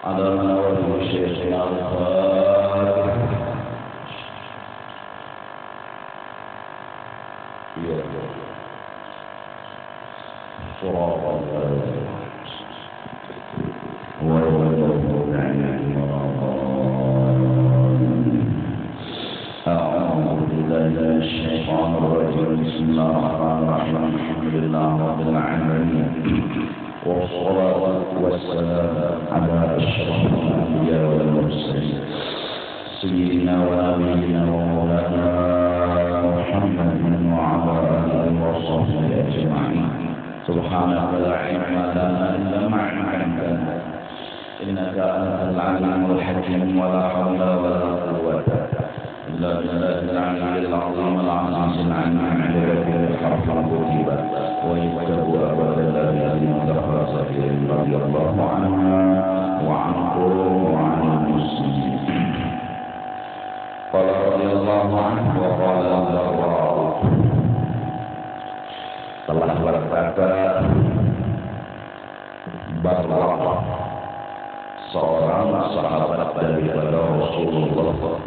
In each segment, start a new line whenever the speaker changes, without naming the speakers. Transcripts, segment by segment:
حضرنا ولي شيخنا الفاتح. صراط الله والمغضوب عليهم ولا الضالين. أعوذ بالله من الشيطان الرجيم. بسم الله الرحمن الرحيم. الحمد لله رب العالمين، والصلاة والسلام على أشرف الأنبياء والمرسلين سيدنا ونبينا ومولانا محمد وعلى آله وصحبه أجمعين. سبحانك لا علم لنا إلا ما علمتنا إنك أنت العليم الحكيم. ولا حول ولا قوة إلا بالله العلي العظيم العزيز العليم. عندك الحرف الكتيبة ويكتب أبدا الذين دخل سفير رضي الله عنها وعنكم وعن المسلمين. قال رضي الله عنه وقال الله telah berkata bahwa seorang sahabat daripada Rasulullah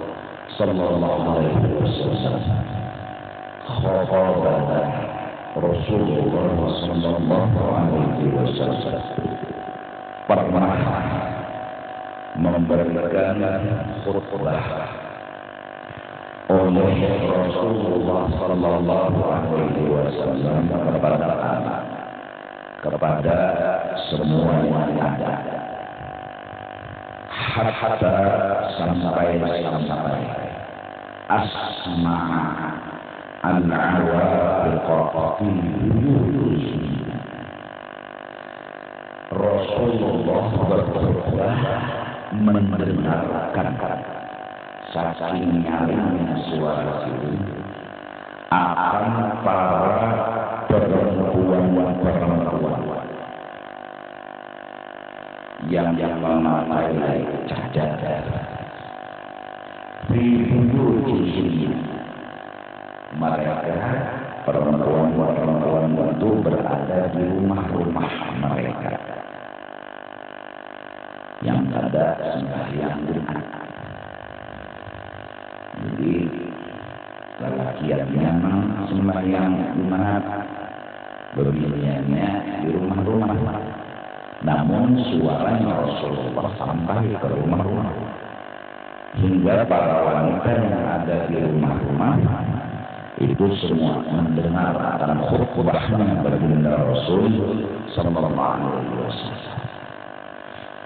sallallahu alaihi wasallam khatabana Rasulullah sallallahu alaihi wasallam pernah memberikan khutbah oleh Rasulullah sallallahu alaihi wasallam kepada anak, kepada semua yang ada, hatta sampai asma'a al-awaqati Rasulullah berkhutbah mendengarkan saking nyaringnya suara itu akan para perempuan yang memakai cadar di buyutihim. Mereka perempuan itu berada di rumah-rumah mereka yang ada sembahyang Jumat. Jadi lelakiannya sembahyang Jumat, bebiniannya di rumah-rumah. Namun suaranya Rasulullah sampai ke rumah-rumah, hingga para wanita yang ada di rumah-rumah itu semua mendengar akan khutbahnya baginda Rasul sallallahu alaihi wasallam.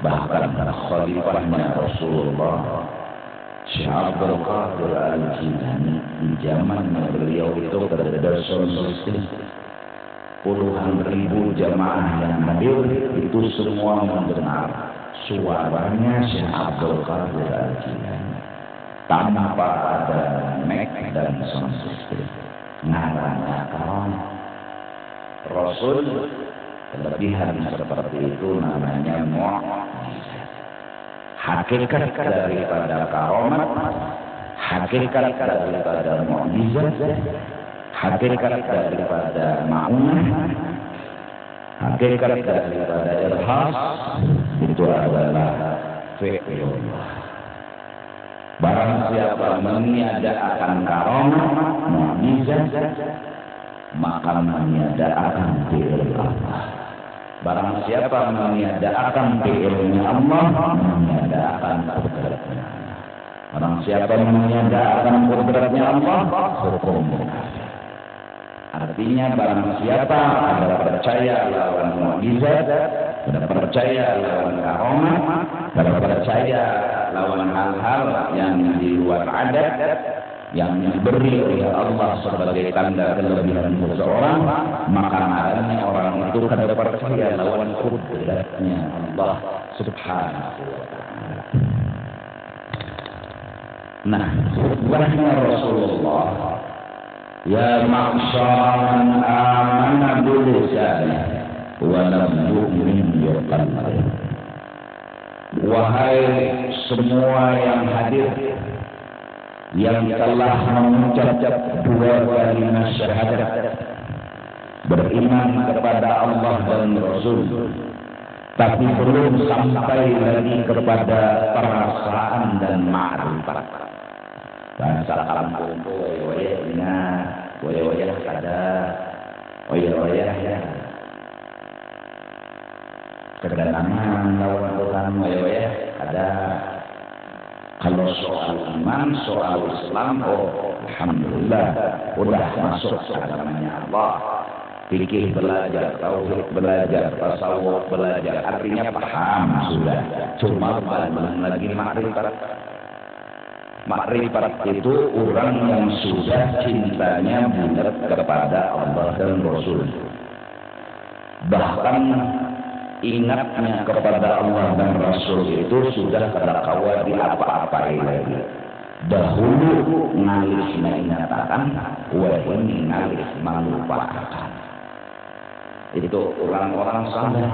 Bahkan khalifahnya Rasulullah Syekh Abdul Qadir Al-Jilani di zaman beliau itu terdapat puluhan ribu jamaah yang hadir, itu semua mendengar suaranya Syekh Abdul Qadir Al-Jilani tanpa ada mic dan sound system. Namanya kawan Rasul, kelebihan seperti itu namanya mu'jizat. Hakikat daripada karomat, hakikat daripada mukjizat, hakikat daripada ma'unah, hakikat daripada irhas itu adalah fi'lullah. Barang siapa meniadakan karomat, mukjizat, maka meniadakan fi'lullah. Barang siapa meniadakan fi'ilnya Allah, meniadakan qudratnya Allah. Barang siapa meniadakan qudratnya Allah, hukum kafir. Artinya barang siapa ada percaya lawan mukjizat, ada percaya lawan karomat, ada percaya lawan hal-hal yang di luar adat, yang diberi oleh Allah sebagai tanda kelebihan seseorang, maka adanya orang itu kada percaya lawan qudratnya Allah subhanahu wa ta'ala. Nah, khutbahnya Rasulullah, ya ma'syaran amana bilisani wa lam yu'min biqalbi. Wahai semua yang hadir yang telah mengucap dua kalimat syahadat, beriman kepada Allah dan Rasul, tapi belum sampai lagi kepada perasaan dan ma'rifat. Bahasa kampung waya-wayahnya, waya-wayah ada, waya-wayah ya. Kedatangan lawan Tuhan waya-wayah ada. Kalau soal iman, soal Islam, oh alhamdulillah udah masuk agamanya Allah. Fikih belajar, tauhid belajar, tasawuf belajar, artinya paham sudah. Cuma belum lagi makrifat. Makrifat itu orang yang sudah cintanya bulat kepada Allah dan Rasul. Bahkan ingatnya kepada Allah dan Rasul itu sudah kada kawa di apa-apai lagi. Dahulu ngalih mengatakan, wahini ngalih melupakan. Itu orang-orang saleh,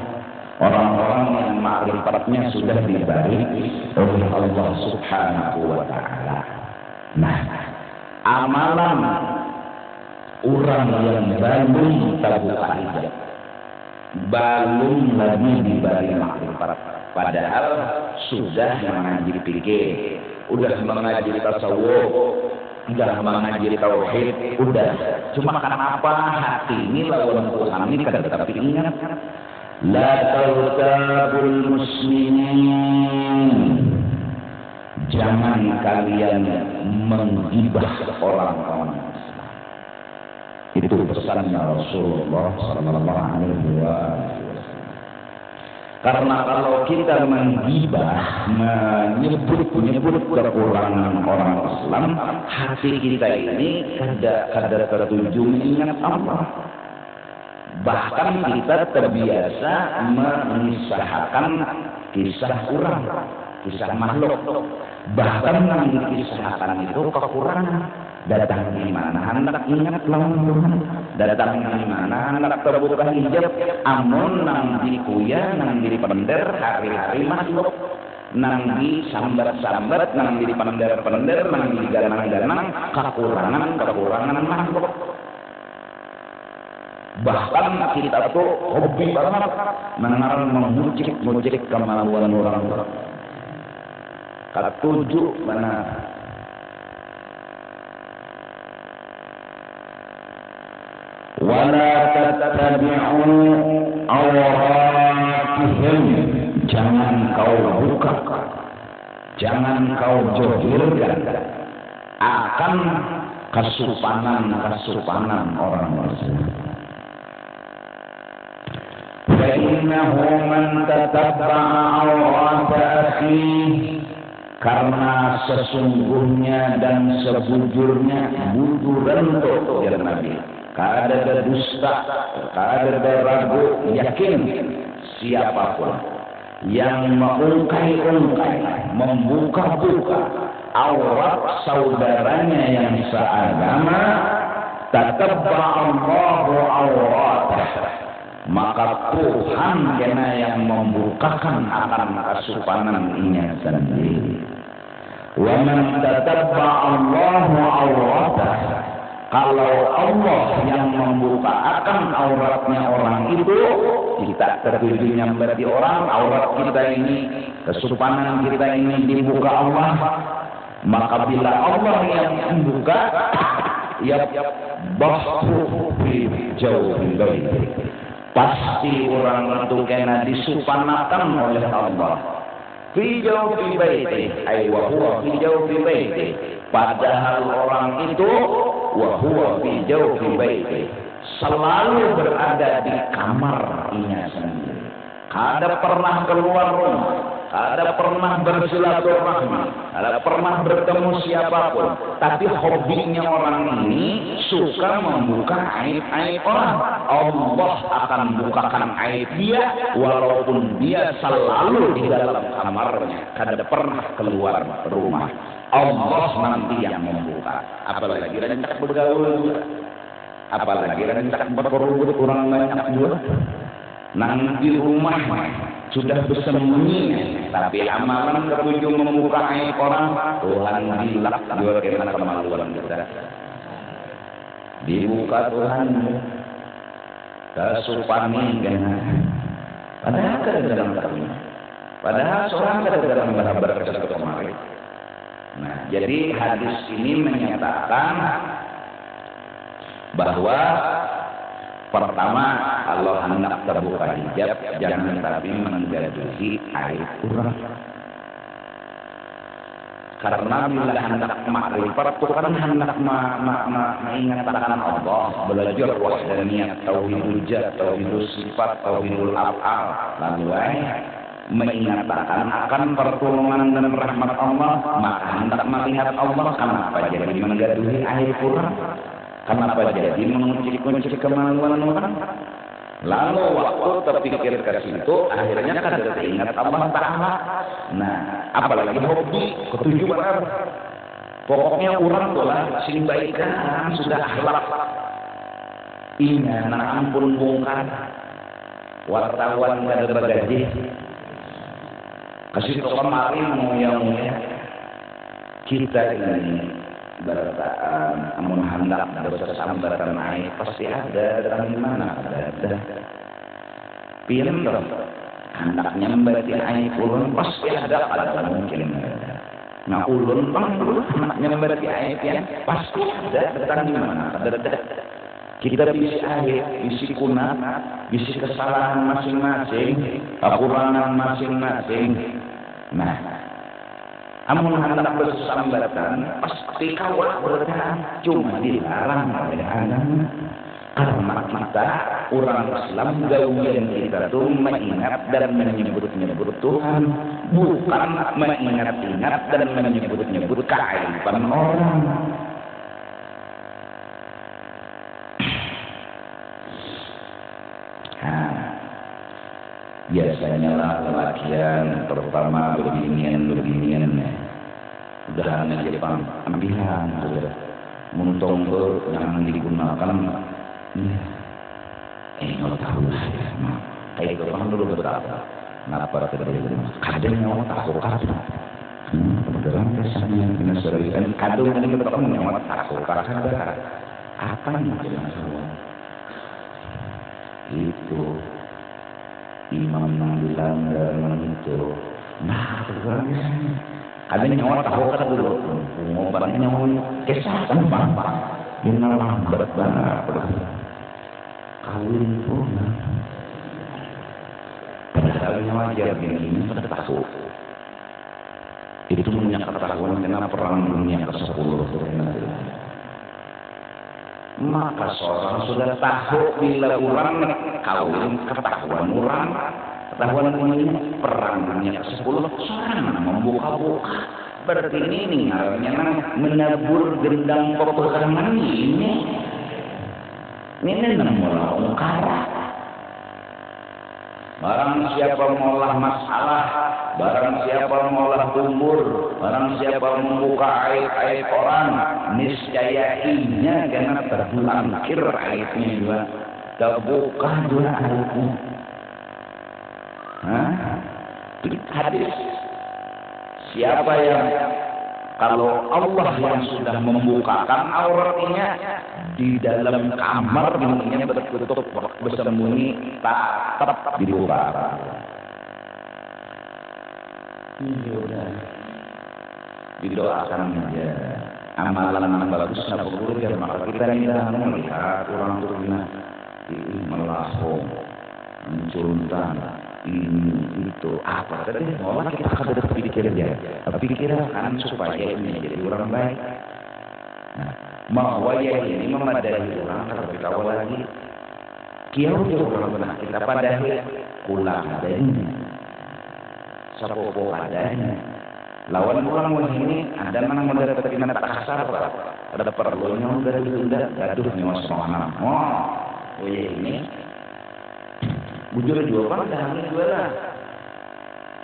orang-orang yang ma'rifatnya sudah diberi oleh Allah Subhanahu wa Ta'ala. Nah, amalan orang yang belum terbuka hijab, belum lagi diberi ma'rifat, padahal sudah mengaji fikih, udah mengaji tasawuf, udah mengaji tauhid, udah. Cuma kenapa hati ini lawan Tuhan ini kada tapi ingat, la tautabul muslimin, jangan kalian menggibah orang-orang Islam. Itu pesannya Rasulullah sallallahu alaihi wasallam. Karena kalau kita menggibah, menyebut kekurangan orang Islam, hati kita ini kada tertuju mengingat Allah. Bahkan kita terbiasa mengisahkan kisah orang, kisah makhluk. Bahkan yang dikisahkan itu kekurangan. Datang di mana hendak ingat lawan Tuhan. Datang di mana hendak terbuka hijab. Amun nang di kuya, nang di pender hari-hari makhluk. Nang di sambat-sambat, nang di pender-pender, nang di ganang-ganang kekurangan makhluk. Bahkan kita tuh hobi banget mendengar mengucik kemauan orang. Ketujuh mana? Wala tattabi'u awratihim, jangan kau buka, jangan kau johirkan akan kesupanan orang Muslim. Fa innahu man tatabba'a awrata akhihi, karena sesungguhnya dan sebujurnya bujuran untuk ya Nabi. Kada ada dusta, kada ada ragu, yakin siapapun yang mengungkai-ungkai, membuka-buka aurat saudaranya yang seagama, tataba'allahu auratah, maka Tuhan yang membukakan akan kesupanannya sendiri. Wa man tataba'allahu auratah, kalau Allah yang membuka akan auratnya orang itu, kita tertujunya berarti orang, aurat kita ini, kesupanan kita ini dibuka Allah, maka bila Allah yang membuka, ya bahru fi jauhi baiti, pasti orang itu kena disupanakan oleh Allah. Fi jauhi baiti, ay wa huwa fi jauhi baiti, padahal orang itu wa huwa fi jawfi baiti, selalu berada di kamarnya sendiri. Kada pernah keluar rumah, kada pernah bersilaturahmi, kada pernah bertemu siapapun. Tapi hobinya orang ini suka membuka aib-aib orang. Allah akan bukakan aib dia walaupun dia selalu di dalam kamarnya, kada pernah keluar rumah. Allah nanti yang membuka. Apalagi rencana bergaul juga, apalagi rencana berkorban kurang banyak juga. Nanti rumah sudah bersembunyi, tapi amalan ketujuh membuka aib orang, Tuhan dilak juga kena kemaluan kita. Dibuka Tuhan, kesupanin kena. Padahal kadang-kadang kami. Padahal seorang kadang-kadang berkata kemarin. Nah, jadi hadis ini menyatakan bahwa pertama Allah hendak terbuka hijab, jangan tapi menggaduhi aib kurang. Karena bila hendak makrifat itu kan hendak mengingatkan Allah, belajar wahdaniyat, tauhidul zat, tauhidul sifat, tauhidul af'al, lalu mengingatkan akan pertolongan dan rahmat Allah, maka hendak melihat Allah. Kenapa jadi menggaduhi aib kurang? Kenapa jadi mengunci-kunci kemaluan orang? Lalu waktu terpikir ke situ, akhirnya kan teringat Allah Ta'ala. Nah, apalagi hobi, ketujuan. Pokoknya orang telah sing baikan, sudah akhlak. Ingat, ampun bongkar. Wartawan ada bagaji. Kasih tau kemarin mulia-mulia. Kita ini berataan, amun hendak bersambatan naik pasti ada dari mana ada. Pinter, hendaknya membaca ayat ulun pasti ada mungkin ada. Nah ulun hendaknya membaca ayat yang pasti ada dari mana ada. Kita bisi ayat, bisi kunat, bisi kesalahan masing-masing, kekurangan masing-masing. Nah, amun hendak bersambatan pasti kawat berdan, cuma dilarang oleh agama. Karena kita orang Islam gawian kita tuh mengingat dan menyebut-nyebut Tuhan, bukan mengingat-ingat dan menyebut-nyebut keaiban orang. Biasanya lah lelakian terutama beginian udah jadi ambilan muntung tuh yang digunakan nggak tahu lah ya kayak itu kan dulu berapa kenapa tidak kadang nyawa tahu karena kebetulan kesannya dengan serius kadang berapa nyawa tahu karena apa yang jadi masalah itu imam bilang dalam itu, nah terus ada nyawa tahu kan dulu, mau barang nyawa kesah kan bang, ini lambat banget, kawin pun, padahal nyawa aja ini sudah tahu, itu punya ketahuan karena perang dunia ke-10 maka seorang sudah tahu bila orang kawin ketahuan ini perangnya ke-10 seorang membuka-buka berarti ini menabur gendang peperangan ini namanya ungkara. Barang siapa mengolah masalah, barang siapa mengolah umur, barang siapa membuka aib-aib orang, niscaya inya karena terbelangkir aibnya juga, terbuka juga aibnya. Hadis. Siapa yang kalau Allah yang sudah membukakan auratnya di dalam kamar dunia bertutup bersembunyi tetap dibuka. Didoakan aja amalan bagus napur ya maka kita ini dah melihat orang turunnya melahong mencuruntan ini itu apa tadi malah kita kada berpikir dia pikiran supaya ini jadi orang baik. Nah, bahwa ini memadai orang terlebih awal lagi kiau juga benar kita padai pulang adanya sapopo adanya lawan orang ini ada mana modal terkena tak kasar ada perlunya udah ditunda gaduh nyawa semua ini bujur juga kan dah juga lah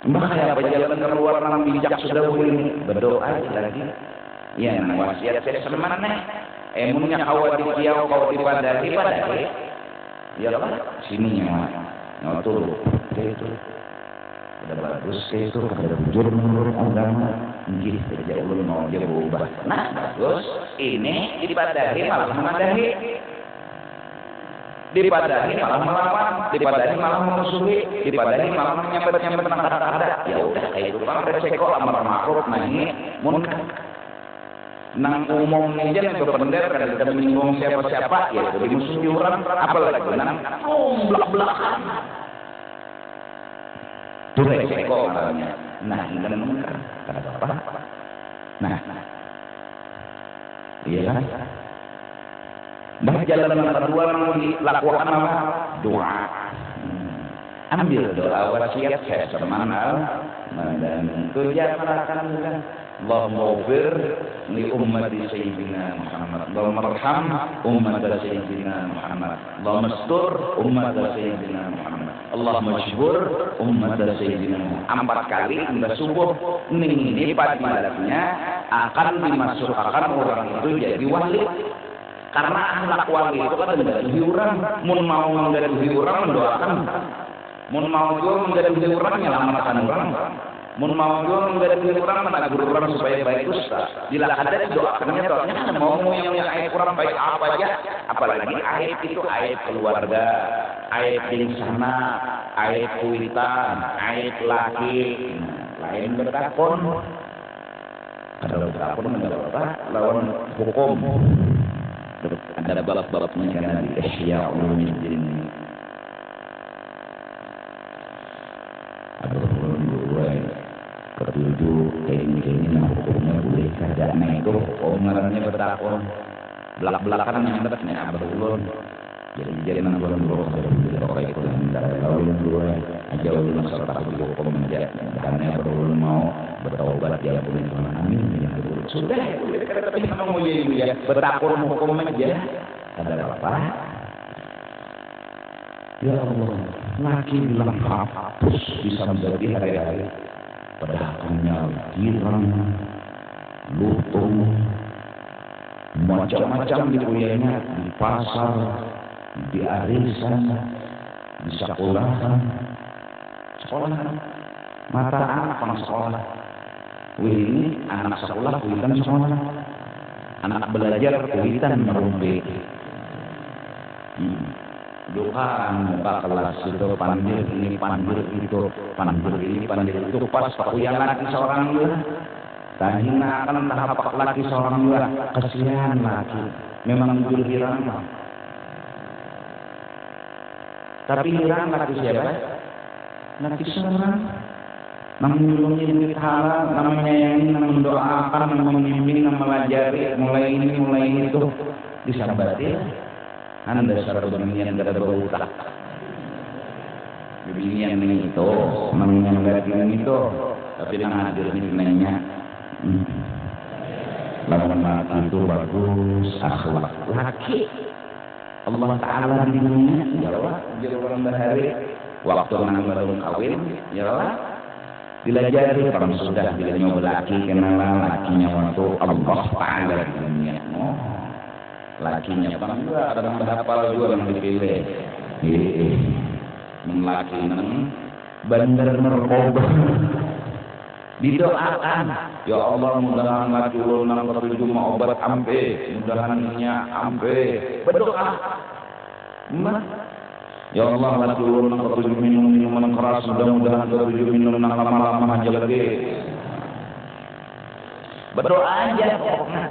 mbak kayak perjalanan keluar nang bijak sudah boleh berdoa lagi ya nang wasiat saya semana emunnya kawat di kiau kau di padai ya lah sini nyawa tuh itu udah bagus itu kada bujur menurut agama nggih tidak ulun mau dia berubah nah bagus ini di padai malah memadahi Dipadani malah melawan, dipadani malah memusuhi, dipadani malah menyambet-nyambet kata-kata. Ya udah kayak itu kan resiko amar ma'ruf nahi munkar. Nang umum aja nih berbendera kada kita menyinggung siapa-siapa ya itu dimusuhi orang apalagi nang belak-belakan. Itu resiko namanya. Nah, ini munkar kada apa. Nah. Iya kan? Bah jalan yang kedua yang dilakukan apa? Doa. Ambil doa wasiat saya semana dan itu ya akan bukan Allahumma ghfir li ummati sayyidina Muhammad. Allahumma arham ummati sayyidina Muhammad. Allahumma astur ummati sayyidina Muhammad. Allahumma jbur ummati sayyidina Muhammad. 4 kali hingga subuh ini padilatnya akan dimasukkan orang itu jadi wali. Karena akhlak wali itu kan menggaduhi orang, mun mau menggaduhi orang mendoakan, mun mau juga menggaduhi orang menyelamatkan orang, mun mau juga menggaduhi orang menegur orang supaya baik ustaz. Bila ada doakannya doanya mau yang aib orang baik apa aja, apalagi aib itu aib keluarga, aib di sana, aib kuitan, aib laki, lain bertakon. Kalau bertakon lawan hukum. Ada balap-balapnya kan di Ihya Ulumuddin. Ada gue ketujuh ini hukumnya boleh kada itu omongannya bertakon belak-belakan yang betnya berulun. Jadi nang ulun boro kaya itu ndak ulun gue aja ulun masalah takut hukum aja karena berulun mau bertaubat ya boleh amin ya sudah tapi mau ya bertakun hukum aja ada apa ya Allah laki bilang hapus bisa menjadi hari-hari pedagangnya girang lutung macam-macam dipuyanya di pasar di arisan di sekolahan mata anak sekolah. Wih ini anak sekolah kuitan sekolah, anak belajar kuitan merumpi. Doaan muka kelas itu pandir ini pandir itu pandir ini pandir itu pas pakuyang lagi seorang juga. Tahina akan tahap lagi seorang juga kasihan lagi. Memang jujur hirang. Tapi hirang lagi siapa? Lagi seorang. Mengunjungi duit halal, menyayangi, mendoakan, membimbing, melajari, mulai ini itu disabati. Anda secara beginian tidak berutang. Beginian ini itu, menyanggati itu, tapi dengan hadir nilainya. Lawan laki itu bagus, akhlak laki. Allah Ta'ala di dunia, ya Allah, jadi orang berhari, waktu nang baru kawin, ya Allah. Dilajari orang sudah bila nyoba laki kenalan lakinya waktu Allah Ta'ala di dunia. Oh, lakinya bangga dan berhafal juga yang dipilih. Laki nang bandar narkoba didoakan. Ya Allah mudah-mudahan laki ulun nang ketujuh mau obat ampe, mudah-mudahannya ampe. Berdoa. Ya Allah laki ulun nang ketujuh minuman keras, mudah-mudahan ketujuh minum nang lama-lama aja lagi. Berdoa aja pokoknya.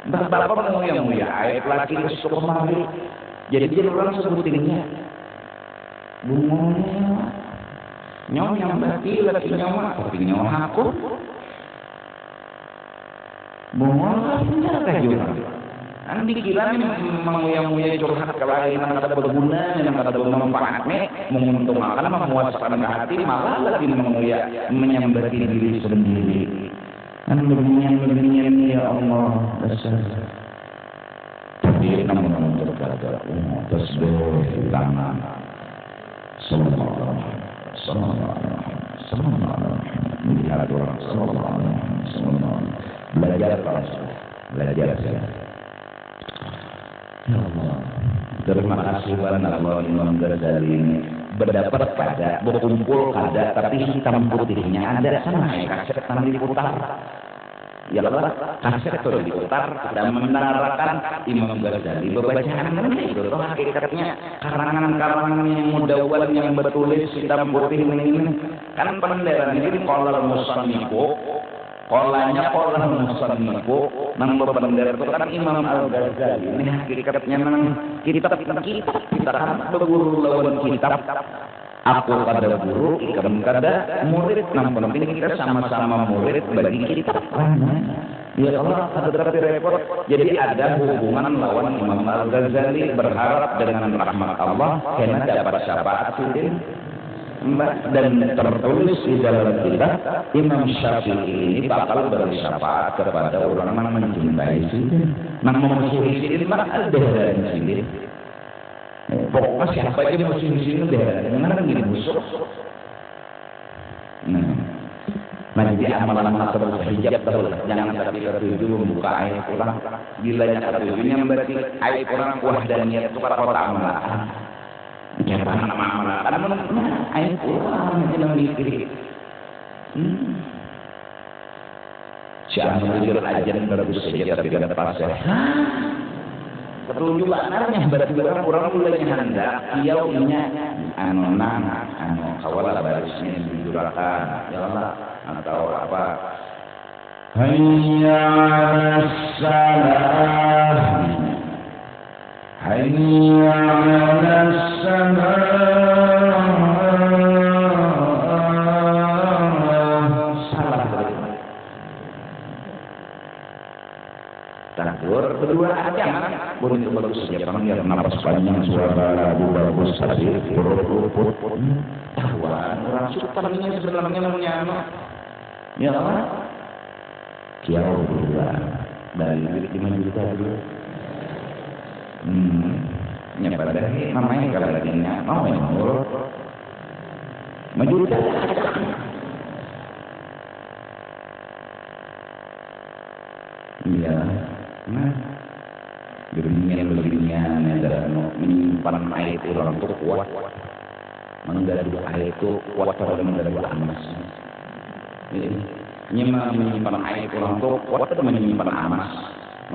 Bapak mau yang mulia ayat laki suka kemari. Jadi orang sebutinnya. Bungonya nyawa yang berarti laki nyawa tapi nyawa aku bungonya punya juga nanti dikira memang yang curhat ke lain yang ada berguna yang ada bermanfaatnya menguntungkan memuaskan hati malah lagi menyambati diri sendiri kan beginian ya Allah dasar jadi namun gara-gara tasbih tangan sallallahu melihat orang sallallahu belajar saya. Ya Allah, terima kasih kepada Allah Imam Ghazali ini berdapat pada berkumpul kada tapi hitam putihnya ada sama kaset tangan diputar Ya Allah, kaset itu diputar dan menarakan Imam Ghazali bacaan itu loh hakikatnya karangan-karangan yang mudawan yang bertulis hitam putih ini kan pendengaran ini kolal musannifu kolanya kolal musannifu nang berbendera itu kan Imam Al-Ghazali ini hakikatnya nang kitab kita kan berguru lawan kitab. Aku kada guru, ikam kada murid, namun penting kita sama-sama murid bagi kita. Ya Allah, ada tapi repot. Jadi ada hubungan lawan Imam Al-Ghazali berharap dengan rahmat Allah karena dapat syafaat sidin. Dan tertulis di dalam kitab Imam Syafi'i ini bakal beri syafaat kepada orang yang mencintai sidin. Namun memusuhi sidin mah ada dari sidin. Pokoknya siapa aja musim-musim itu dengan gini busuk. Nah jadi amalan-amalan terus hijab terus jangan tapi tertuju membuka air kurang gilanya tertujunya berarti air kurang kuah dan niat itu para kota amalan. Jangan amalan karena air kurang jangan mikir. Siapa menjur ajan baru saja tapi tidak pasal. Petunjuk anaknya berarti orang mulai hendak iaunya anu kawala barisnya dijurakan ya Allah atau apa hayya 'alas salah hayya 'alas salah takbir kedua aja boleh itu bagus saja panggil napas panjang suara lagu bagus tadi luput tahuan orang sultannya sebenarnya namanya ya Allah kiau dua dari milik 5 juta dulu pada namanya kalau lagi mau yang ngurut majuta iya Geringnya dalam menyimpan air itu orang itu kuat menggaduh air itu kuat pada menggaduh amas menyimpan air itu orang itu kuat pada menyimpan amas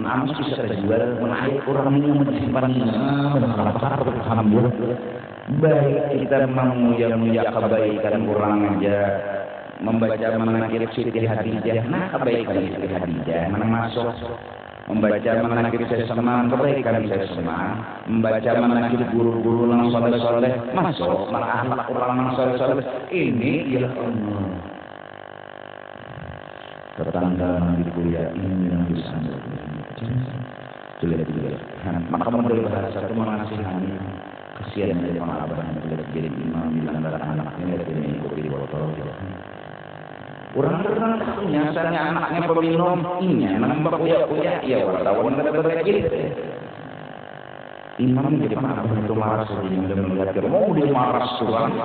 amas bisa terjual air orang ini menyimpan alhamdulillah baik kita memuja kebaikan orang aja membaca manakib Siti Hadijah kebaikan Siti Hadijah masuk membaca manakib sesama kebaikan sesama membaca manakib guru-guru yang soleh-soleh masuk akhlak orang yang soleh-soleh ini ya Allah tetangga di kuliah ini yang bisa juga maka model bahasa itu mengasihani kasihan dari abang yang jadi imam bilang anak-anaknya dari mengikuti di botol orang punya asalnya anaknya peminum inya nambah kuya ya wartawan kata gitu imam jadi apa itu marah sedih dan melihat mau dia marah tuan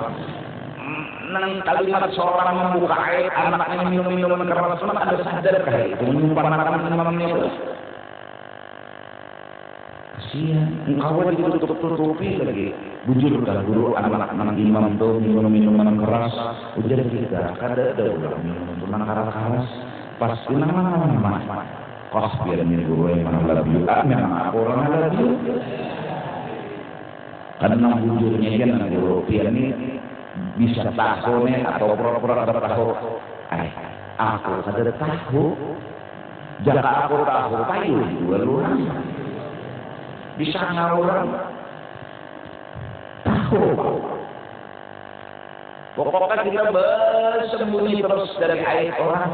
nang kalimat seorang membuka air anaknya minum keras ada sadar kayak itu menyimpan makanan imamnya kasihan engkau ditutup-tutupi lagi bujur kan guru anak imam tuh minum keras ujar kita kada ada orang minum keras pasti nama kos biar ini guru yang mana lebih memang aku orang lebih karena bujurnya kan guru biar ini bisa tahu nih atau pura-pura ada tahu aku kada tahu jika aku tahu payu dua luar bisa ngawuran tahu pokoknya kita bersembunyi terus dari aib orang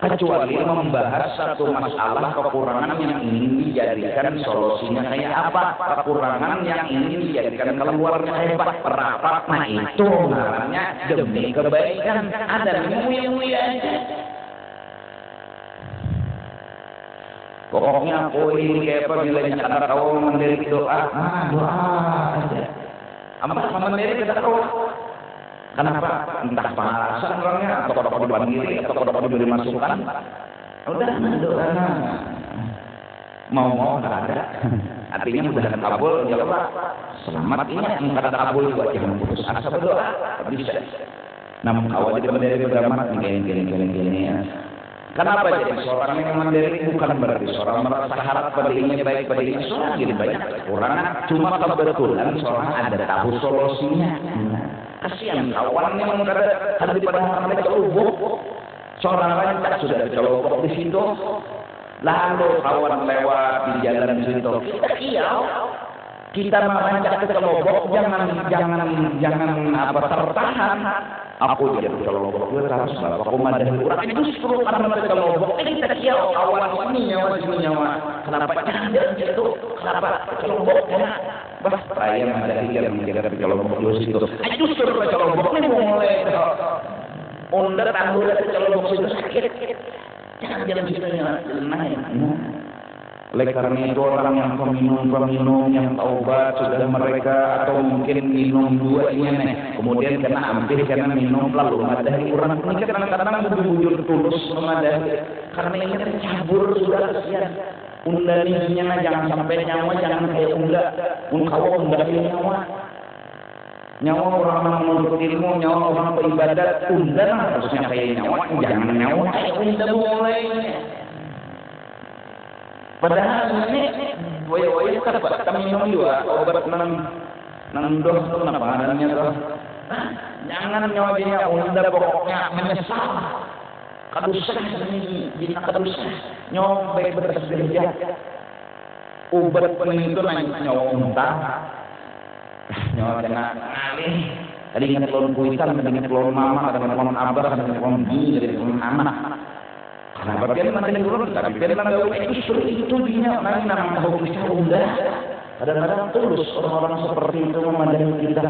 kecuali membahas satu masalah kekurangan yang ingin dijadikan solusinya kayak apa kekurangan yang ingin dijadikan keluarnya hebat perapat nah itu namanya demi kebaikan ada muya-muya aja pokoknya aku ini kayak apa nilainya karena kau mendiri doa aja apa mendiri kita tahu kenapa entah alasan orangnya atau kalau dibanggiri atau kalau diberi masukan udah doa mau nggak ada artinya mudah kabul ya Allah selamat ini nggak ada kabul buat jangan putus asa berdoa bisa namun awal jadi mendiri beramat gini ya Kenapa jadi seorang yang mandiri bukan berarti seorang merasa harap pada dirinya baik pada dirinya, seorang jadi banyak kekurangan, cuma kebetulan seorang ada tahu solusinya. Kasihan kawan yang ada di padang mereka lubuk, seorang lain sudah dicolok di situ, lalu kawan lewat di jalan di situ, kita kiau. Kita mengajak ke Lobok, jangan apa tertahan. Aku jadi kalau Lobok gue harus bapak komandan kurang. Itu justru karena kita Lobok, kita kiau kawan ini nyawa. Kenapa jangan itu? Kenapa ke Lobok? Bah, saya ada yang menjaga ke Lobok dulu situ. Justru ke Lobok ini mulai under tanggul ke Lobok situ sakit. Jangan jalan situ naik. Oleh karena itu orang yang peminum yang taubat sudah mereka atau mungkin minum dua ini kemudian kena hampir karena minum lalu madahi orang ini kadang-kadang bujur tulus madahi karena ini tercabur sudah kesian undaninya jangan sampai nyawa jangan kayak unda nyawa orang menuntut ilmu nyawa orang beribadat unda harusnya kayak nyawa jangan nyawa kayak unda mulai. Padahal ini woi kita minum juga obat nandoh itu apa namanya tuh. Jangan nyawa dia unda pokoknya menyesal. Kadusah ini bina kadusah. Nyawa baik bekerja. Obat itu nyawa muntah. Nyawa kena ngalih. Tadi ingat kelon kuitan, ingat kelon mama, ada kelon abah, ada kelon bini, ada kelon anak. Karena bagian mantan dulu, tapi bagian gawe itu dia nanti nama tahu bisa udah. Kadang-kadang tulus orang-orang seperti itu memandang kita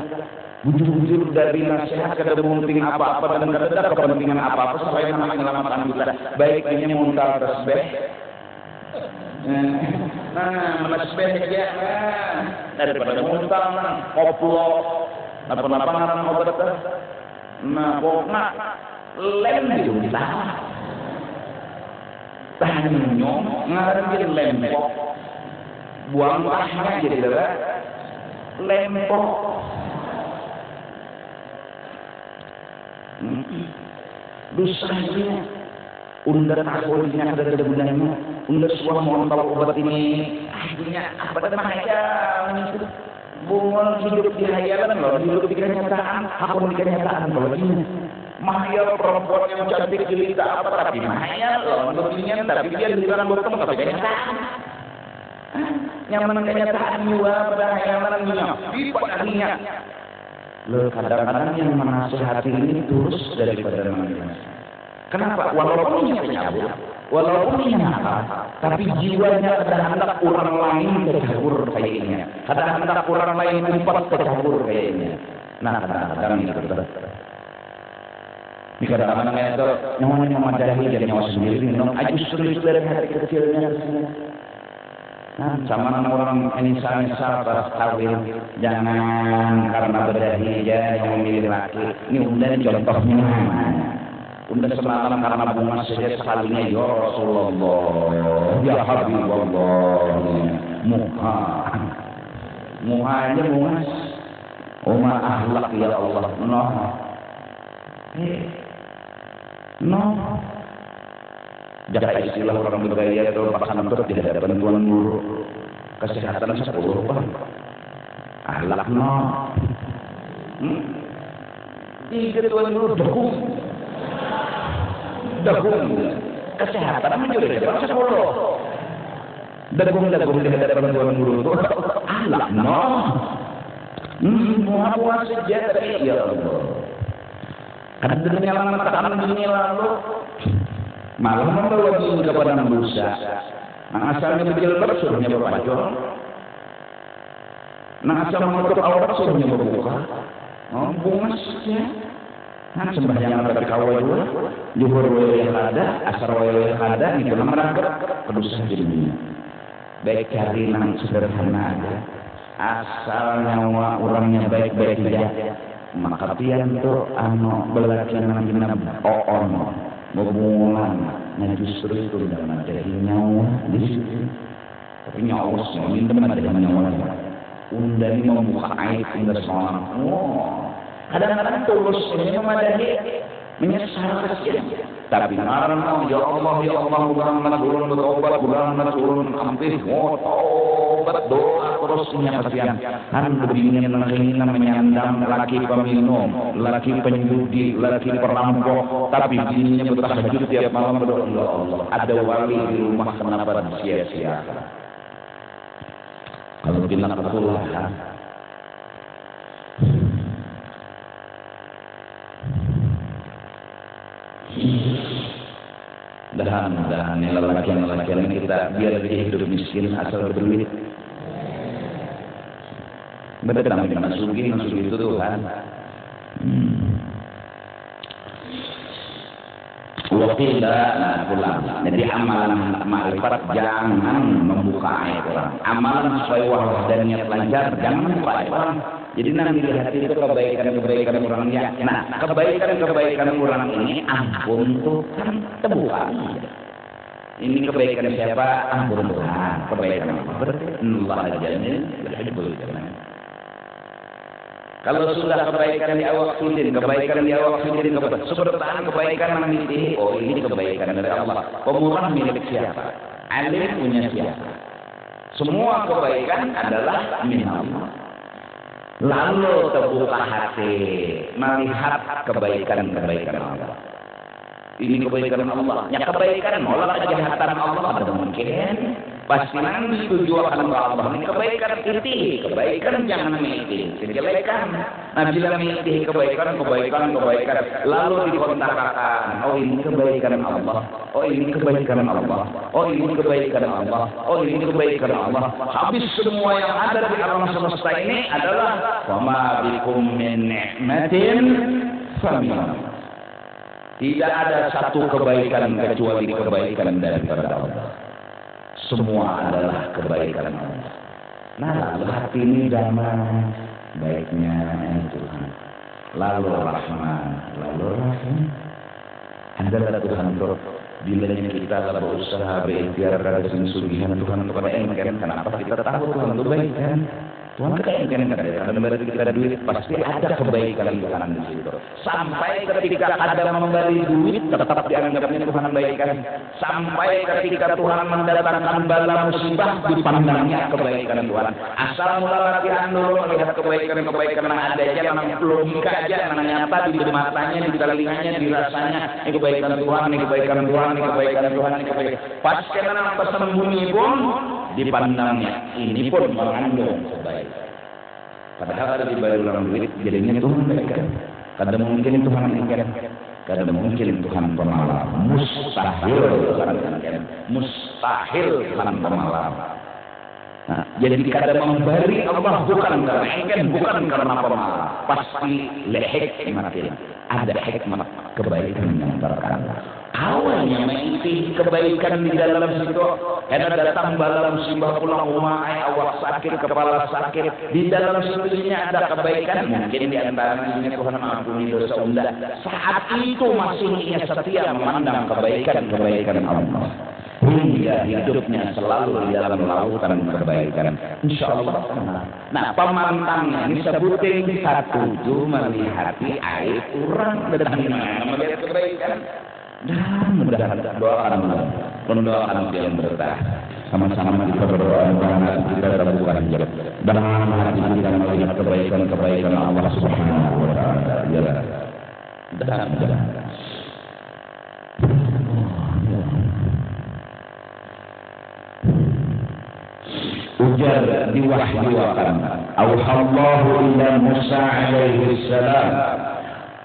bujur-bujur dari nasihat kada penting apa-apa dan kada ada kepentingan apa-apa selain menyelamatkan kita. Baik ini muntah tasbih. Tasbih dia daripada muntah koplo apa-apa ngaran obat. Pokoknya lem diuntah. Tanyong ngaran lempok buang tahnya jadi lempok dosanya unda takulinya ada gunanya unda semua mohon kalau obat ini akhirnya apa namanya bunga hidup di hayalan loh hidup di kenyataan aku di kenyataan kalau ini mahal perempuan yang cantik jelita apa tapi mahal loh menurutnya tapi dia di dalam bertemu tapi kenyataan yang menang kenyataan juga pada hayalan di padanya loh kadang-kadang yang menasihati ini terus daripada manusia. Kenapa? Walaupun dia penyabur walaupun dia nakal tapi jiwanya kadang hendak orang lain tercabur kayaknya kadang hendak orang lain umpat tercabur kayaknya kadang-kadang ini di kadang-kadang itu nyawa madahi jadi nyawa sendiri minum justru itu dari hati kecilnya sama orang Indonesia pas kawin jangan karena berdahi aja yang memilih laki ini unda contohnya unda semalam karena bunga saja sekalinya ya Rasulullah ya Habibullah muha aja bungas Umar ahlak ya Allah no jaga istilah orang bergaya itu bahkan untuk tidak ada bantuan guru kesehatan 10 Pak ahlak no tiga tuan guru dagung kesehatan menjadi berapa 10 dagung tidak ada bantuan guru itu ahlak no muha saja tapi ya Allah karena dengan tekanan dunia lalu malah membawa diri kepada dosa. Asalnya berjilbab suruhnya berbaju. Asal menutup aurat suruhnya berbuka. Bungasnya. Sembahyang pada kawal dua, juhur yang ada, asar yang ada, itu merangkap kedusan dunia. Baik cari nang sederhana aja. Asal nyawa orangnya baik-baik aja. Maka pian tuh belakian nang genap oon berbulan nah justru itu dalam jadi nyawa di situ tapi nyawa ini teman dengan nyawa unda ini membuka aib unda seorang kadang-kadang tulus ini memadahi menyesal kasihan. Tapi karena ya Allah bulan turun berobat, bulan turun hampir obat doa terusnya kasihan. Kan begini menyandang laki peminum, laki penjudi, laki perampok, tapi bininya bertahajud tiap malam berdoa, ya Allah, ada wali di rumah kenapa sia-siakan? Kalau bilang betul kan? Mudah-mudahan lelaki-lelaki ini kita biar dia hidup miskin asal berduit. Betul namanya masuki itu Tuhan. Wakila, nah pulang. Jadi amalan ma'rifat jangan membuka aib orang. Amalan sesuai wahyu dan niat lancar jangan membuka aib orang. Jadi nanti di hati itu kebaikan orangnya. Nah, kebaikan orang ini ampun Tuhan terbuka. Ini kebaikan siapa? Ampun Tuhan. Kebaikan Allah jamil yuhibbul jamal. Kalau sudah kebaikan di awak sudin, sebertahan kebaikan nanti, oh ini kebaikan dari Allah. Pemurah milik siapa? Alim punya siapa? Semua kebaikan adalah milik Allah. Lalu terbuka hati melihat kebaikan Allah. Ini kebaikan Allah. Ya kebaikan nolak kejahatan Allah ada mungkin. Pasti nanti tujuan Allah. Ini kebaikan itu, kebaikan jangan mengikuti kejelekan. Nah bila mengikuti kebaikan, lalu dikontakkan. Oh ini kebaikan Allah. Oh ini kebaikan Allah. Oh ini kebaikan Allah. Oh ini kebaikan Allah. Habis semua yang ada di alam semesta ini adalah wama bikum min ni'matin famin. Tidak ada satu kebaikan kecuali kebaikan daripada Allah. Semua adalah kebaikan Allah. Nah, hati ini damai, baiknya Tuhan. Lalu Rahman, lalu Rahim. Adalah Tuhan Rob. Bila kita berusaha berikhtiar dari sugihan Tuhan kepada engkau, kenapa kita tahu Tuhan itu baik kan? Tuhan kekayaan karena berarti kita ada duit pasti ada kebaikan Tuhan di situ. Sampai ketika ada memberi duit tetap dianggapnya Tuhan baikkan. Sampai ketika Tuhan mendatangkan bala musibah dipandangnya kebaikan Tuhan. Asal mula latihan dulu melihat kebaikan yang ada aja, yang logika aja, yang nyata di matanya, di telinganya, di rasanya. Ini kebaikan Tuhan, ini kebaikan Tuhan, ini kebaikan Tuhan, ini kebaikan. Pas kena tersembunyi pun dipandangnya ini pun mengandung kebaikan. Padahal ada di balik orang duit jadinya Tuhan baikkan. Kadang mungkin Tuhan baikkan, kadang mungkin Tuhan pemalas. Mustahil Tuhan pemalas. Nah, jadi kadang memberi Allah bukan karena engken, bukan karena pemalas. Pasti hikmah. Ada hikmah kebaikan yang berkala. Awalnya mengikuti kebaikan di dalam situ, karena datang bala musibah pulang rumah, awak sakit, kepala sakit, di dalam situnya ada kebaikan, mungkin di antaranya Tuhan ampuni dosa unda. Saat itu masih ia setia memandang kebaikan Allah. Hingga hidupnya selalu di dalam lautan kebaikan. Insya Allah. Nah, pemantangnya ini sebutin satu melihat aib orang dan melihat kebaikan. Dan mudah-mudahan doakan dia yang berkah. Sama-sama kita berdoa karena kita bukan jarak. Dan hati kita melihat kebaikan Allah Subhanahu wa taala. Ya. Dan ujar diwahyukan auhallahu ila Musa alaihi salam,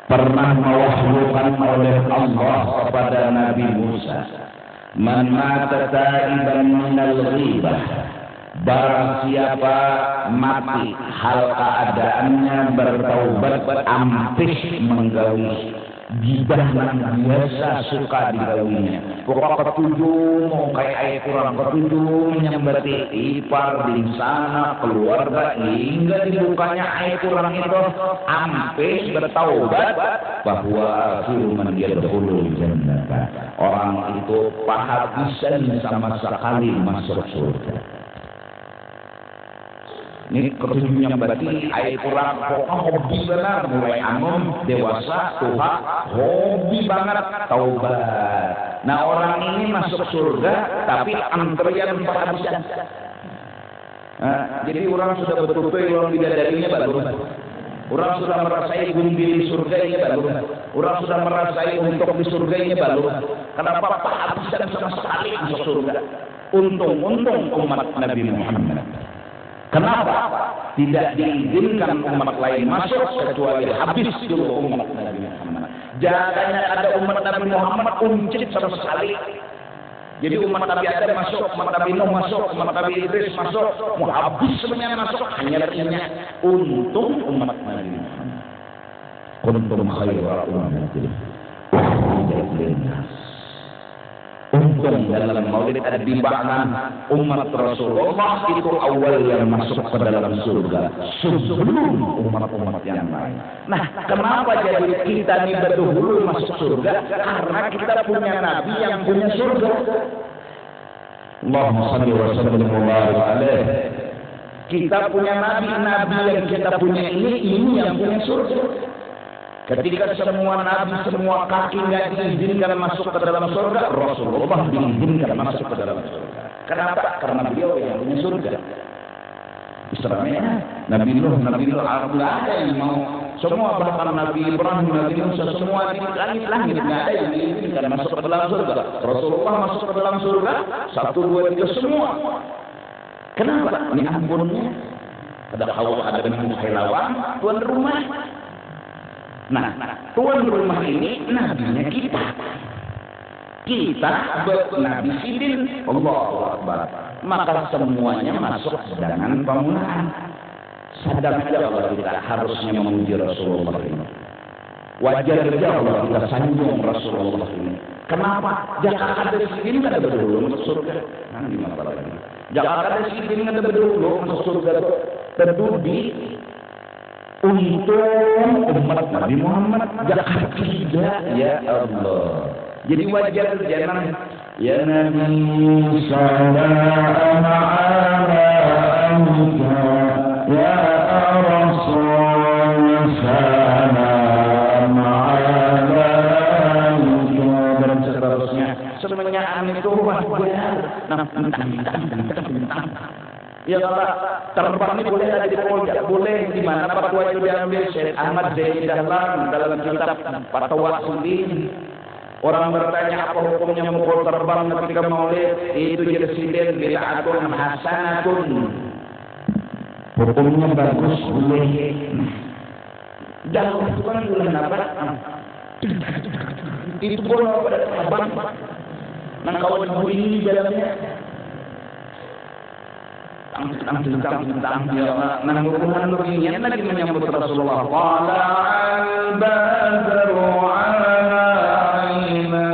pernah mewahyukan oleh Allah kepada Nabi Musa, man mata taiban minal ghibah, barang siapa mati hal keadaannya bertaubat ampis menggawi gibah yang biasa suka digawinya. Pokok ketujuh mau kayak air kurang ketujuh menyambati ipar di sana keluarga hingga dibukanya air kurang itu ampis bertaubat bahwa firman dia dahulu jannah. Orang itu pahabisan sama sekali masuk surga. Ini ketujuhnya berarti air kurang hobi benar, mulai anom, dewasa, tua, hobi banget taubat. Nah orang ini masuk surga tapi antrian penghabisan. Jadi orang sudah betul-betul orang bidadarinya baru. Orang sudah merasai gumbili surga ini baru. Orang sudah merasai untuk di surga ini baru. Kenapa penghabisan sama sekali masuk surga? Untung umat Nabi Muhammad. Kenapa tidak diizinkan umat lain masuk kecuali habis dulu umat Nabi Muhammad? Jangan ada umat Nabi Muhammad uncit sama sekali. Jadi umat Nabi Adam masuk, umat Nabi Nuh masuk, umat Nabi Idris masuk, mau habis semuanya masuk. Hanya untung umat Nabi Muhammad. Kuntum khairan ummatin ukhrijat lin-nas. Untung dalam maulid ada timbangan umat Rasulullah itu awal yang masuk ke dalam surga sebelum umat-umat yang lain. Nah, kenapa jadi kita ini berdahulu masuk surga? Karena kita punya nabi yang punya surga. Allahumma shalli wa sallim wa barik alaihi. Kita punya nabi yang kita punya ini yang punya surga. Ketika semua nabi, semua kaki nggak diizinkan masuk ke dalam surga, Rasulullah diizinkan masuk ke dalam surga. Kenapa? Karena beliau yang punya surga. Istilahnya Nabi Nuh, nggak ada yang mau. Semua bahkan Nabi Ibrahim, Nabi Musa, semua di langit nggak ada yang diizinkan masuk ke dalam surga. Rasulullah masuk ke dalam surga, 1, 2, 3 semua. Kenapa? Ini ampunnya. Ada Hawa, ada Nabi Muhammad, tuan rumah. Nah, tuan rumah ini nabinya kita. Kita Nabi Sidin, Allahu Akbar. Maka semuanya masuk dengan pemulahan. Sadar saja kalau kita harusnya memuji Rasulullah ini. Wajar saja kalau kita sanjung Rasulullah ini. Kenapa? Jakarta ada Sidin kan ada berdulu masuk surga. Nah, gimana lagi? Jakarta ada Sidin kan ada berdulu masuk surga. Tentu di untung umat Nabi Muhammad Jakarta tidak, ya Allah. Jadi wajar jangan ya Nabi sallallahu alaihi ya Rasul sallallahu alaihi dan seterusnya. Semuanya itu wajar. Ya kalau terbang ini boleh ada di Polda, boleh di mana fatwa itu diambil Syekh Ahmad Zaini Dahlan dalam kitab Fatwa Sundin. Orang bertanya apa hukumnya mukul terbang ketika maulid? Itu presiden bid'atun hasanatun. Hukumnya bagus, boleh. Dalam itu kan bulan apa? Itu boleh pada terbang. Nah kalau bunyi di dalamnya tentang dia menangguhkan dirinya lagi menyambut Rasulullah. Qala al-badru alaina.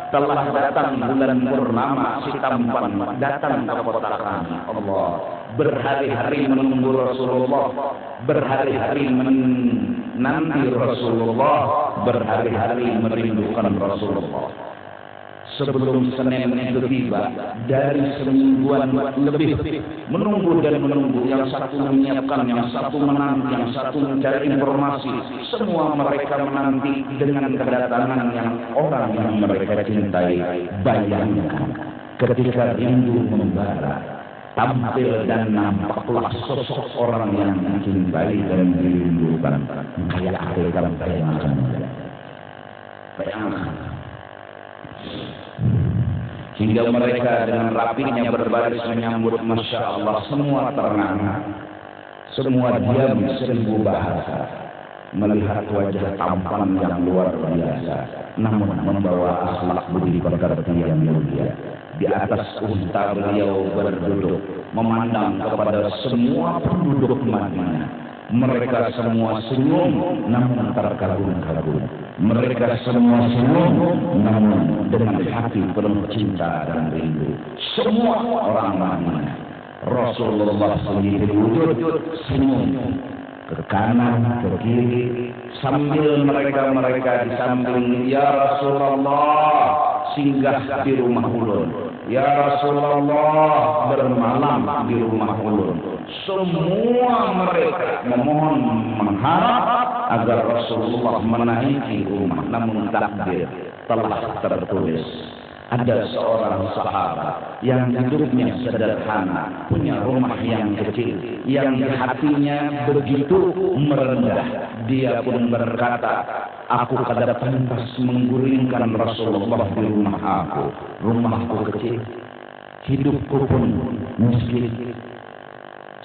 Telah datang bulan purnama si tampan datang ke kota kami. Allah berhari-hari menunggu Rasulullah, berhari-hari menanti Rasulullah, berhari-hari merindukan Rasulullah. Sebelum Senin itu tiba, dari semingguan lebih menunggu dan menunggu, yang satu menyiapkan, yang satu menanti, yang satu mencari informasi. Semua mereka menanti dengan kedatangan yang orang yang mereka cintai. Bayangkan ketika rindu membara, tampil dan nampaklah sosok orang yang mencintai dan dirindukan. Kayak akhirnya bayangkan. Hingga mereka dengan rapinya berbaris menyambut, Masya Allah, semua ternganga, semua diam 1000 bahasa, melihat wajah tampan yang luar biasa, namun membawa akhlak budi pekerti yang mulia. Di atas unta beliau berduduk, memandang kepada semua penduduk Madinah. Mereka semua senyum, namun terkagum-kagum. Mereka semua senyum, namun dengan hati penuh cinta dan rindu. Semua orang Madinah. Rasulullah sendiri wujud senyum ke kanan, ke kiri, sambil mereka di samping. Ya Rasulullah, singgah di rumah ulun. Ya Rasulullah, bermalam di rumah ulun. Semua mereka memohon mengharap agar Rasulullah menaiki rumah, namun takdir telah tertulis. Ada seorang sahabat yang hidupnya sederhana, punya rumah yang kecil, yang di hatinya begitu merendah. Dia pun berkata, aku kada pantas menggulingkan Rasulullah di rumah aku. Rumahku kecil, hidupku pun miskin.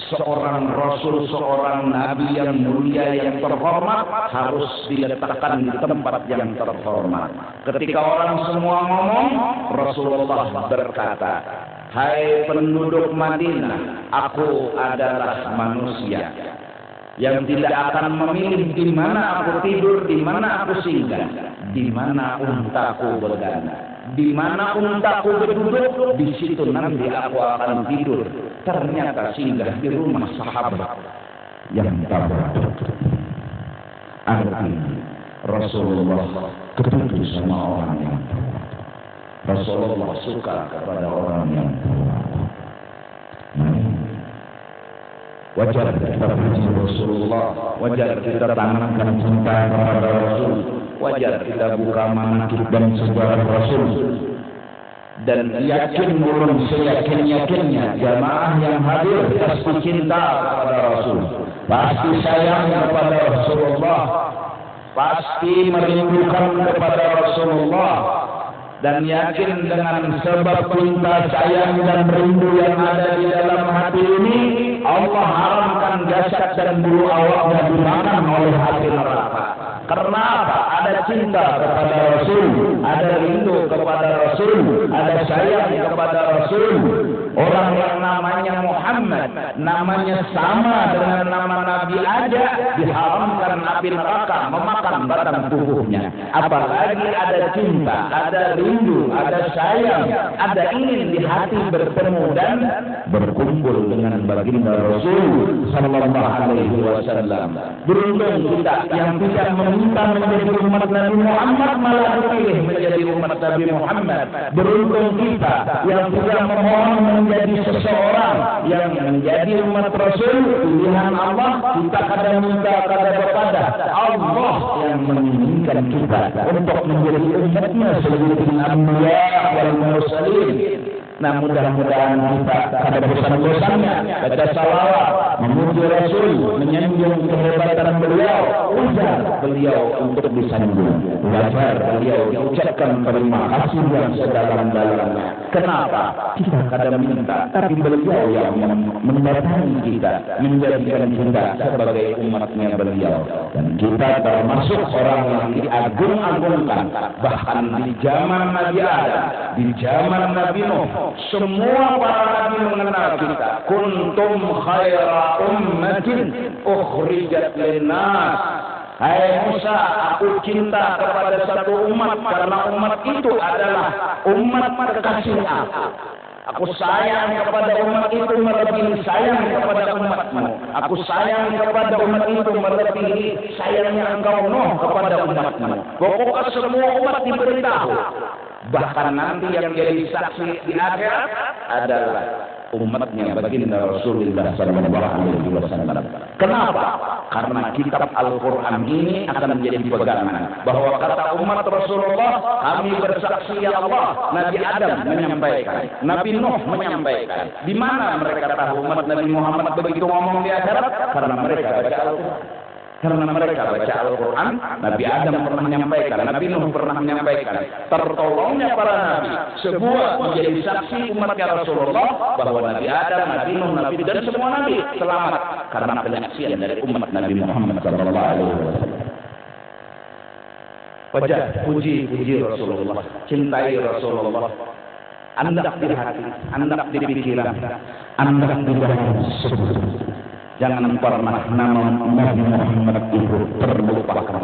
Seorang Rasul, seorang Nabi yang mulia, yang terhormat harus diletakkan di tempat yang terhormat. Ketika orang semua ngomong, Rasulullah berkata, hai penduduk Madinah, aku adalah manusia yang tidak akan memilih di mana aku tidur, di mana aku singgah, di mana untaku bergana. Di mana untaku berduduk, di situ nanti aku akan tidur. Ternyata singgah di rumah sahabat yang tabah. Artinya Rasulullah ketujuh sama orang yang tabah. Rasulullah suka kepada orang yang tabah. Wajar kita puji Rasulullah, wajar kita tanamkan cinta kepada Rasul, wajar kita buka manaqib dan sejarah Rasul, dan yakin belum seyakin-yakinnya jamaah yang hadir pasti cinta kepada Rasul, pasti sayang kepada Rasulullah, pasti merindukan kepada Rasulullah, dan yakin dengan sebab cinta sayang dan rindu yang ada di dalam hati ini, Allah haramkan jasad dan bulu awaknya dimakan oleh api neraka. Karena apa? Ada cinta kepada Rasul, ada rindu kepada Rasul, ada sayang kepada Rasul. Orang yang namanya Muhammad, namanya sama dengan nama Nabi aja, diharamkan api neraka memakan batang tubuhnya. Apalagi ada cinta, ada rindu, ada sayang, ada ingin di hati bertemu dan berkumpul dengan baginda Rasul sallallahu alaihi wasallam. Beruntung kita yang tidak meminta menjadi umat Nabi Muhammad malah dipilih menjadi umat Nabi Muhammad. Beruntung kita yang tidak memohon menjadi seseorang yang menjadi umat Rasul pilihan Allah. Kita kada minta kada kepada Allah yang menginginkan kita untuk menjadi umatnya seluruh anbiya wal mursalin. Nah, mudah-mudahan kita kada bosan-bosannya baca salawat, memuji Rasul, menyanjung kehebatan beliau, ujar beliau untuk disanjung, wajar beliau diucapkan terima kasih yang sedalam-dalamnya. Kenapa? Kita kada minta, tapi beliau yang mendatangi kita, menjadikan kita sebagai umatnya beliau, dan kita termasuk orang yang diagung-agungkan. Bahkan di zaman Nabi Adam, di zaman Nabi Nuh, semua para nabi mengenal kita. Kuntum khaira ummatin ukhrijat linnas. Hai Musa, aku cinta kepada satu umat karena umat itu adalah umat kekasih aku. Aku sayang kepada umat itu melebihi sayang kepada umatmu. Aku sayang kepada umat itu melebihi sayangnya engkau Nuh kepada umatmu. Pokoknya semua umat diberitahu. Bahkan nanti yang jadi saksi di akhirat adalah umatnya baginda Rasulullah sallallahu alaihi wasallam. Kenapa? Karena kitab Al-Quran ini akan menjadi pegangan bahwa kata umat Rasulullah, kami bersaksi ya Allah, Nabi Adam menyampaikan, Nabi Nuh menyampaikan. Di mana mereka tahu umat Nabi Muhammad begitu ngomong di akhirat? Karena mereka baca Al-Quran. Karena mereka baca Al-Quran, Nabi Adam pernah menyampaikan, Nabi Nuh pernah menyampaikan. Tertolongnya para nabi, sebuah menjadi saksi umatnya Rasulullah bahwa Nabi Adam, Nabi Nuh, Nabi dan semua nabi selamat karena penyaksian dari umat Nabi Muhammad sallallahu alaihi wasallam. Wajah puji Rasulullah, cintai Rasulullah, andak di hati, andak di pikiran, andak di dalam sebut. Jangan pernah nama Nabi Muhammad itu terlupakan.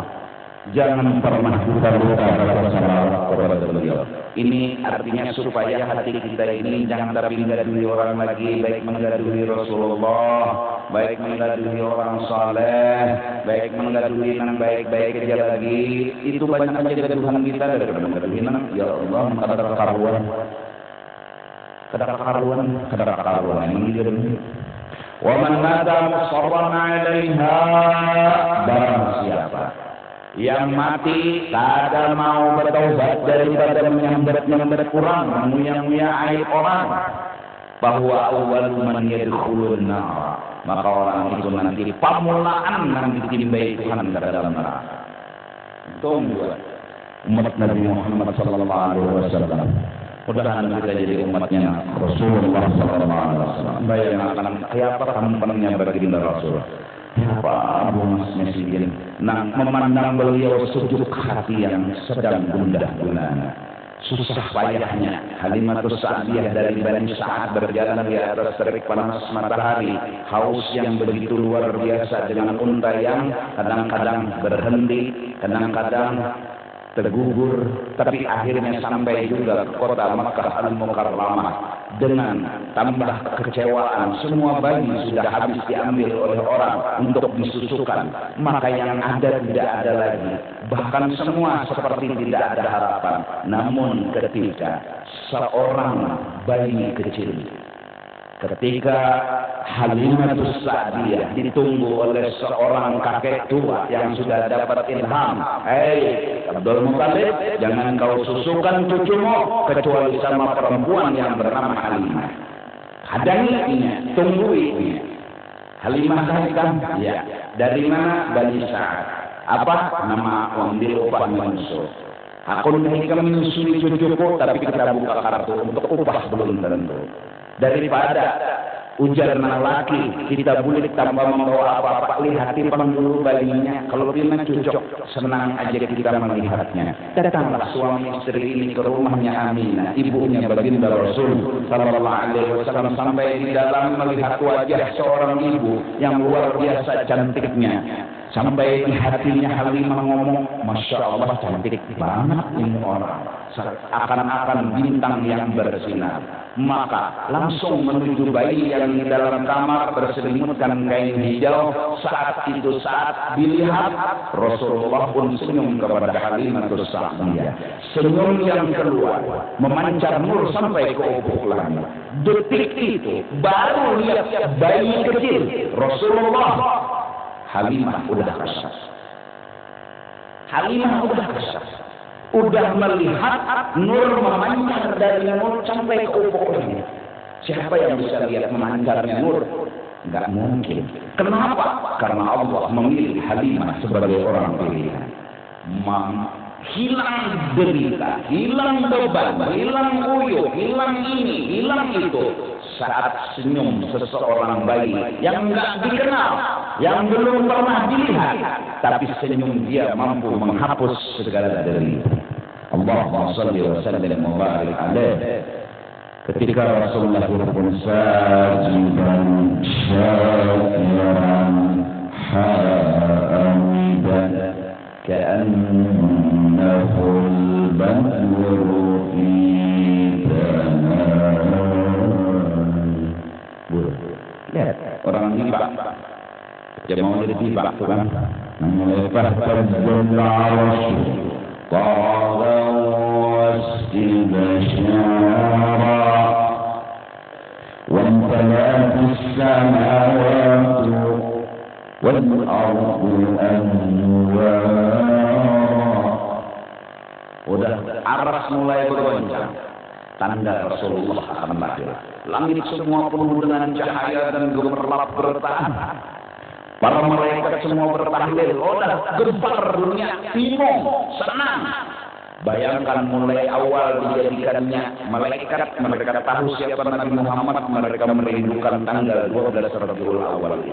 Jangan pernah kita lupa dalam salawat kepada beliau. Ini artinya supaya hati kita ini jangan terpinggadi orang lagi, baik menggaduhi Rasulullah, baik menggaduhi orang saleh, baik menggaduhi yang baik-baik aja lagi. Itu banyak menjadi Tuhan kita daripada menggaduhi nang. Ya Allah, kadar karuan ini dia. Wa man mata musarran 'alaiha, barang siapa yang mati tak mau bertaubat daripada menyambat kurang, menguya-nguya aib orang, bahwa awal man yadkhulun nar, maka orang itu nanti pamulaan nanti ditimbai Tuhan ke dalam neraka. Tunggu umat Nabi Muhammad sallallahu alaihi wasallam. Mudah-mudahan kita jadi umatnya Rasulullah sallallahu alaihi wasallam. Bayangkan kayak apa tampangnya baginda Rasul. Apa Abu Mas'ud nang memandang beliau sejuk hati yang sedang gundah gulana, susah payahnya Halimatus Sa'diyah dari Bani Sa'ad berjalan di atas terik panas matahari, haus yang begitu luar biasa dengan unta yang kadang-kadang berhenti, kadang-kadang tergugur, tapi akhirnya sampai juga ke kota Makkah Al-Mukarramah dengan tambah kekecewaan. Semua bayi sudah habis diambil oleh orang untuk disusukan, maka yang ada tidak ada lagi, bahkan semua seperti tidak ada harapan. Namun ketika seorang bayi kecil, ketika Halimatus Sa'diyah ditunggu oleh seorang kakek tua yang sudah dapat ilham, Abdul Muthalib, jangan kau susukan cucumu kecuali sama perempuan yang bernama Halimah. Hadanginya, tungguinya. Halimah kan? Ya. Dari mana? Bani Sa'ad. Apa? Nama Wambil upah Mansur. Aku kami menyusui cucuku, tapi kita buka kartu untuk upah belum tentu. Daripada ujar laki kita bulik tanpa membawa apa-apa, lihat timpang dulu bayinya, kalau memang cocok senang aja kita melihatnya. Datanglah suami istri ini ke rumahnya Aminah, ibunya baginda Rasul sallallahu alaihi wasallam, sampai di dalam melihat wajah seorang ibu yang luar biasa cantiknya, sampai di hatinya Halimah ngomong, Masya Allah cantik banget ini orang, akan-akan bintang yang bersinar. Maka langsung menuju bayi yang di dalam kamar berselimutkan kain hijau. Saat itu saat dilihat, Rasulullah pun senyum kepada Halimatus Sa'diyah. Senyum yang keluar memancar nur sampai ke ufuk langit. Detik itu baru lihat bayi kecil Rasulullah. Halimah udah kasar. Halimah udah kasar. Udah melihat nur memancar dari mulut sampai ke ufuk langit. Siapa yang bisa lihat memancarnya nur? Enggak mungkin. Kenapa? Karena Allah memilih Halimah sebagai orang pilihan. Hilang derita, hilang beban, hilang uyuh, hilang ini, hilang itu. Saat senyum seseorang bayi yang enggak dikenal, yang belum pernah dilihat, tapi senyum dia mampu menghapus segala derita. Allahumma salli wa sallim wa barik alaihi. Ketika Rasulullah pun sajidan syakiran hamidan ka'annahu al-badru fi lihat orang tiba, dia mau jadi tiba tuh kan, melepas pada arasy qala wastibsyara wa amtalat as-samawati wal ardu anwara. Udah aras mulai bergoncang, tanda Rasulullah akan lahir. Langit semua penuh dengan cahaya dan gemerlap bertahan. Para malaikat semua bertahlil. Udah gempar dunia, bingung, senang. Bayangkan mulai awal dijadikannya malaikat, mereka tahu siapa Nabi Muhammad, mereka merindukan tanggal 12 Rabiul Awal.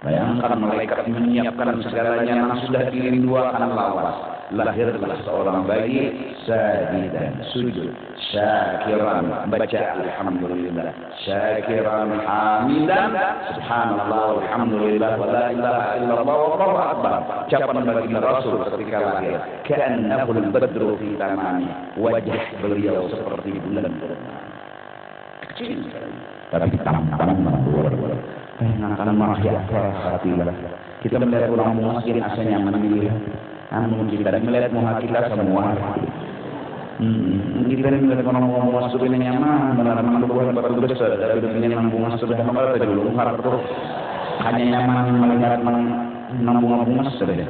Bayangkan malaikat menyiapkan segalanya yang sudah dirindukan lawas. Lahirlah seorang bayi sajidan sujud syakiran baca alhamdulillah syakiran hamidan subhanallah alhamdulillah wa la ilaha illallah wallahu akbar. Ucapan baginda Rasul ketika lahir, ka'annahul badru fi tamami, wajah beliau seperti bulan purnama. Kecil tapi tampang luar biasa. Akan makhya hatilah. Kita melihat orang mungkin asanya memilih. Namun kita melihat muhakila semua. Kita ni kalau ngomong masuk ini nyaman, melarang bukan batu besar, dari dunia nambung masuk dah malah tadi dulu harap tu hanya nyaman melihat nambung masuk saja.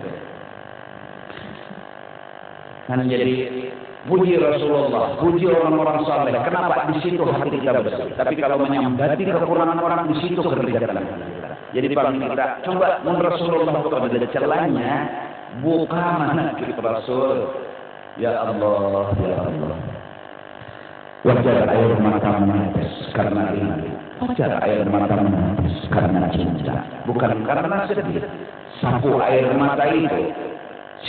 Karena jadi puji Rasulullah, puji orang-orang saleh. Kenapa di situ hati kita bersih? Tapi kalau menyambati kekurangan orang di situ kerjaan. Jadi bang kita coba menurut Rasulullah itu ada celahnya, buka mana kita Rasul. Ya Allah, ya Allah. Wajar air mata menetes karena rindu. Wajar air mata menetes karena cinta. Bukan karena sedih. Sapu air mata itu.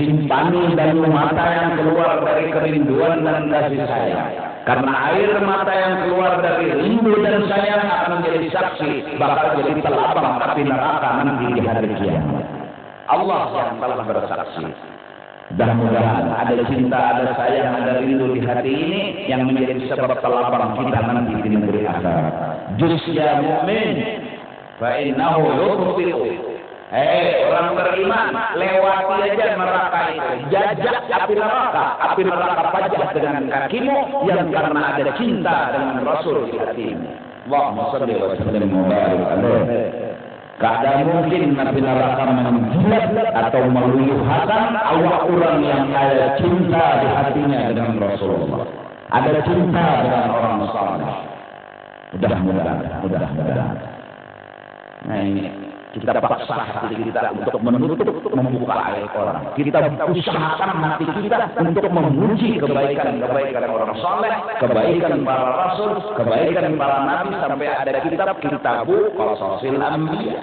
Simpani dan mata yang keluar dari kerinduan dan kasih sayang. Karena air mata yang keluar dari rindu dan sayang akan menjadi saksi. Bakal jadi telapang api neraka nanti di hari kiamat. Allah yang telah bersaksi. Mudah-mudahan ada cinta, ada sayang, ada rindu di hati ini yang menjadi sebab telapang kita nanti di negeri akhirat. Juz ya mukmin, fa innahu yukhti'u. Orang beriman, lewati aja neraka itu. Jajak api neraka pajak dengan kakimu yang karena ada cinta dengan Rasul di hatimu. Allahumma shalli wa sallim wa barik alaihi. Kada mungkin Nabi neraka menjilat atau meluyuhkan awak orang yang ada cinta di hatinya dengan Rasulullah. Ada cinta dengan orang saleh. Mudah-mudahan. Nah ini kita paksa hati kita untuk menutup, membuka aib orang. Kita usahakan hati kita untuk memuji kebaikan orang saleh, kebaikan para rasul, kebaikan para nabi, sampai ada kitab-kitabu qasasil anbiya.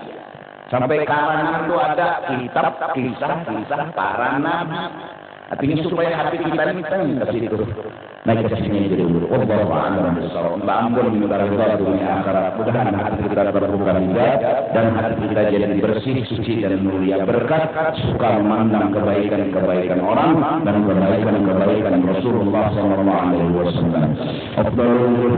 Sampai karangan itu ada kitab kisah para nabi. Artinya supaya hati kita ini ke situ. Naik ke sini jadi dulu. Wallahu a'lam bishawab. Ampun minta ridha dunia akhirat. Mudah-mudahan hati kita terbuka juga dan hati kita jadi bersih, suci dan mulia berkat suka memandang kebaikan orang dan kebaikan Rasulullah sallallahu alaihi wasallam. Afdalul